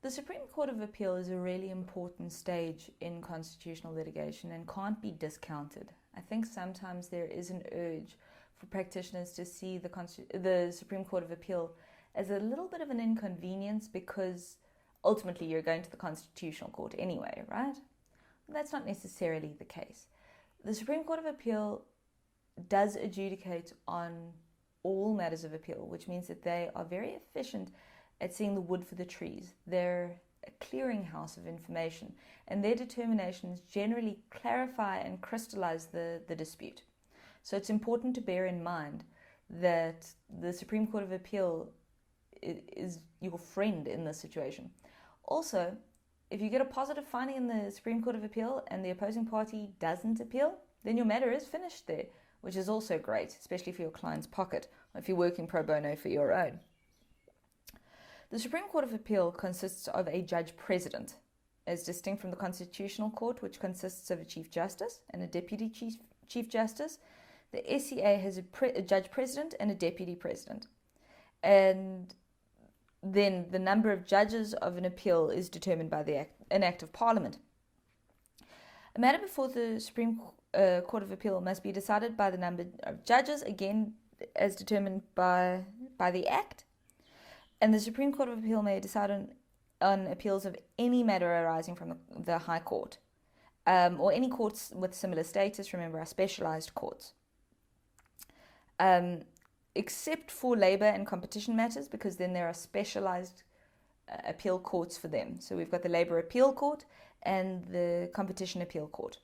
The Supreme Court of Appeal is a really important stage in constitutional litigation and can't be discounted. I think sometimes there is an urge for practitioners to see the Supreme Court of Appeal as a little bit of an inconvenience because ultimately you're going to the Constitutional Court anyway, right? That's not necessarily the case. The Supreme Court of Appeal does adjudicate on all matters of appeal, which means that they are very efficient at seeing the wood for the trees. They're a clearinghouse of information, and their determinations generally clarify and crystallize the dispute. So it's important to bear in mind that the Supreme Court of Appeal is your friend in this situation. Also, if you get a positive finding in the Supreme Court of Appeal and the opposing party doesn't appeal, then your matter is finished there, which is also great, especially for your client's pocket, or if you're working pro bono for your own. The Supreme Court of Appeal consists of a judge president, as distinct from the Constitutional Court, which consists of a Chief Justice and a Deputy Chief Justice. The SCA has a judge president and a deputy president. And then the number of judges of an appeal is determined by an Act of Parliament. A matter before the Supreme Court of Appeal must be decided by the number of judges, again as determined by the Act. And the Supreme Court of Appeal may decide on appeals of any matter arising from the High Court, or any courts with similar status. Remember, our specialized courts. Except for labour and competition matters, because then there are specialized appeal courts for them. So we've got the Labour Appeal Court and the Competition Appeal Court.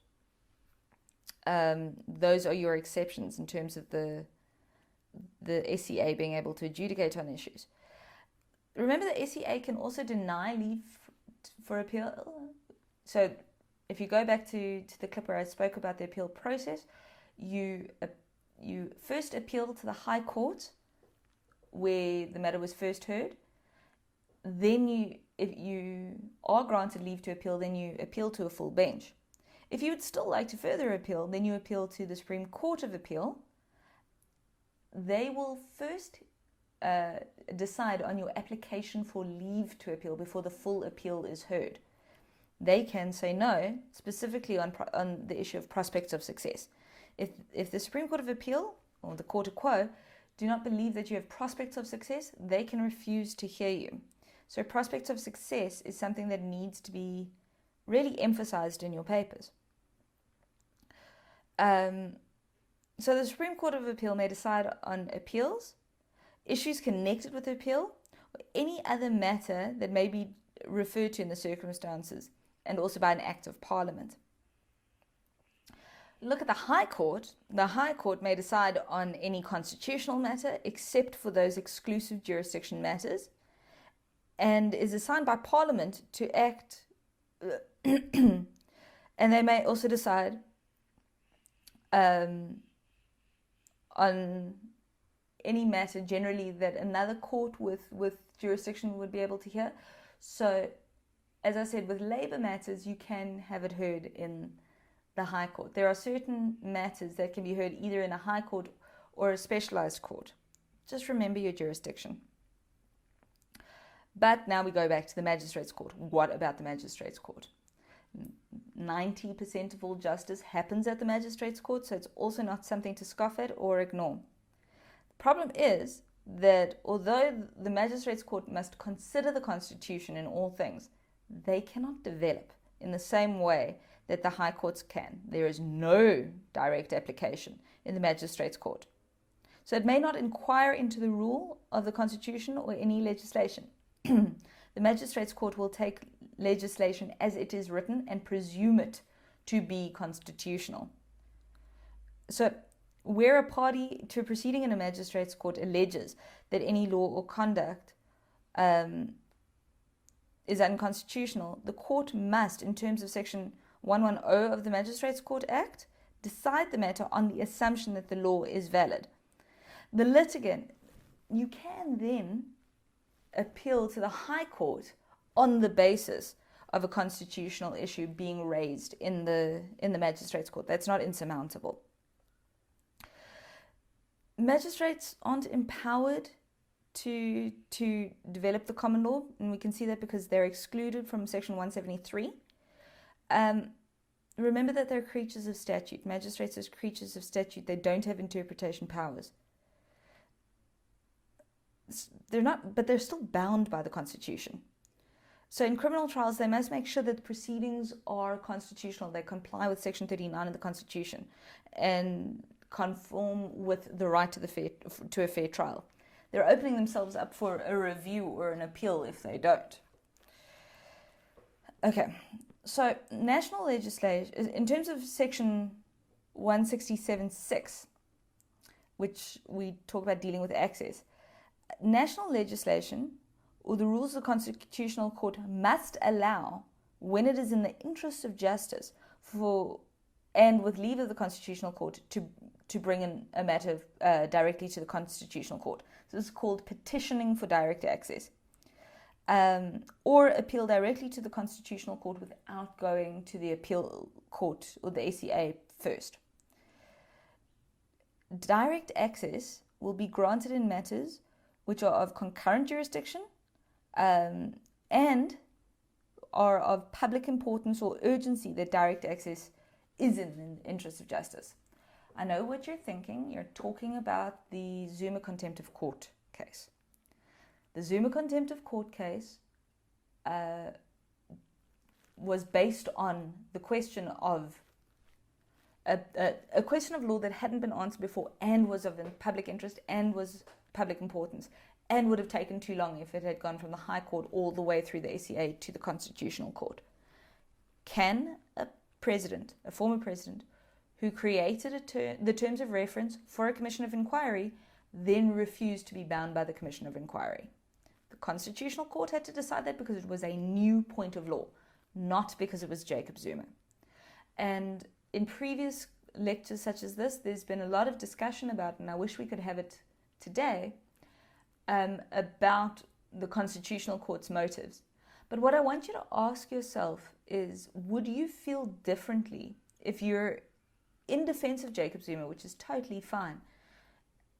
Those are your exceptions in terms of the SCA being able to adjudicate on issues. Remember, the SCA can also deny leave for appeal. So if you go back to the clip where I spoke about the appeal process, you first appeal to the High Court where the matter was first heard. Then if you are granted leave to appeal, then you appeal to a full bench. If you would still like to further appeal, then you appeal to the Supreme Court of Appeal. They will first decide on your application for leave to appeal before the full appeal is heard. They can say no, specifically on the issue of prospects of success. If the Supreme Court of Appeal or the Court of Quo do not believe that you have prospects of success, they can refuse to hear you. So prospects of success is something that needs to be really emphasized in your papers. So the Supreme Court of Appeal may decide on appeals, issues connected with the appeal, or any other matter that may be referred to in the circumstances, and also by an Act of Parliament. Look at the High Court. The High Court may decide on any constitutional matter except for those exclusive jurisdiction matters, and is assigned by Parliament to act and they may also decide on any matter generally that another court with jurisdiction would be able to hear. So, as I said, with labour matters, you can have it heard in the High Court. There are certain matters that can be heard either in a High Court or a specialised court. Just remember your jurisdiction. But now we go back to the Magistrates' Court. What about the Magistrates' Court? 90% of all justice happens at the Magistrates' Court, so it's also not something to scoff at or ignore. The problem is that although the Magistrates' Court must consider the Constitution in all things, they cannot develop in the same way that the High Courts can. There is no direct application in the Magistrates' Court. So it may not inquire into the rule of the Constitution or any legislation. The Magistrates' Court will take legislation as it is written and presume it to be constitutional. So where a party to a proceeding in a Magistrates' Court alleges that any law or conduct is unconstitutional, the court must, in terms of Section 110 of the Magistrates' Court Act, decide the matter on the assumption that the law is valid. The litigant, you can then appeal to the High Court on the basis of a constitutional issue being raised in the Magistrates' Court. That's not insurmountable. Magistrates aren't empowered to develop the common law, and we can see that because they're excluded from Section 173. Remember that they're creatures of statute. Magistrates are creatures of statute. They don't have interpretation powers. They're not, but they're still bound by the Constitution. So in criminal trials, they must make sure that the proceedings are constitutional. They comply with Section 39 of the Constitution and conform with the right to a fair trial. They're opening themselves up for a review or an appeal if they don't. Okay, so national legislation, in terms of Section 167(6), which we talk about dealing with access, national legislation or the rules of the Constitutional Court must allow, when it is in the interest of justice, and with leave of the Constitutional Court, to bring in a matter directly to the Constitutional Court. So this is called petitioning for direct access. Or appeal directly to the Constitutional Court without going to the appeal court or the ACA first. Direct access will be granted in matters which are of concurrent jurisdiction and are of public importance or urgency that direct access is in the interest of justice. I know what you're thinking. You're talking about the Zuma contempt of court case. The Zuma contempt of court case was based on the question of a question of law that hadn't been answered before and was of public interest and was public importance and would have taken too long if it had gone from the High Court all the way through the ACA to the Constitutional Court. Can a former president, who created the terms of reference for a commission of inquiry, then refuse to be bound by the commission of inquiry? The Constitutional Court had to decide that because it was a new point of law, not because it was Jacob Zuma. And in previous lectures such as this, there's been a lot of discussion about, and I wish we could have it today, about the Constitutional Court's motives. But what I want you to ask yourself is, would you feel differently if you're in defense of Jacob Zuma, which is totally fine?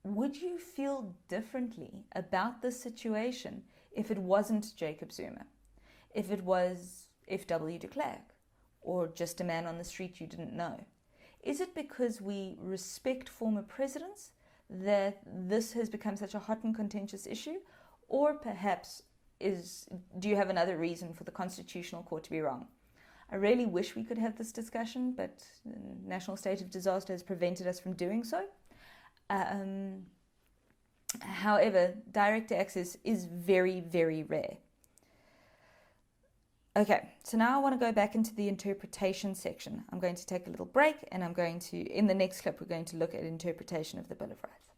Would you feel differently about this situation if it wasn't Jacob Zuma? If it was F.W. de Klerk or just a man on the street you didn't know? Is it because we respect former presidents that this has become such a hot and contentious issue? Or perhaps do you have another reason for the Constitutional Court to be wrong? I really wish we could have this discussion, but the national state of disaster has prevented us from doing so. However, direct access is very, very rare. Okay, so now I want to go back into the interpretation section. I'm going to take a little break, and in the next clip, we're going to look at interpretation of the Bill of Rights.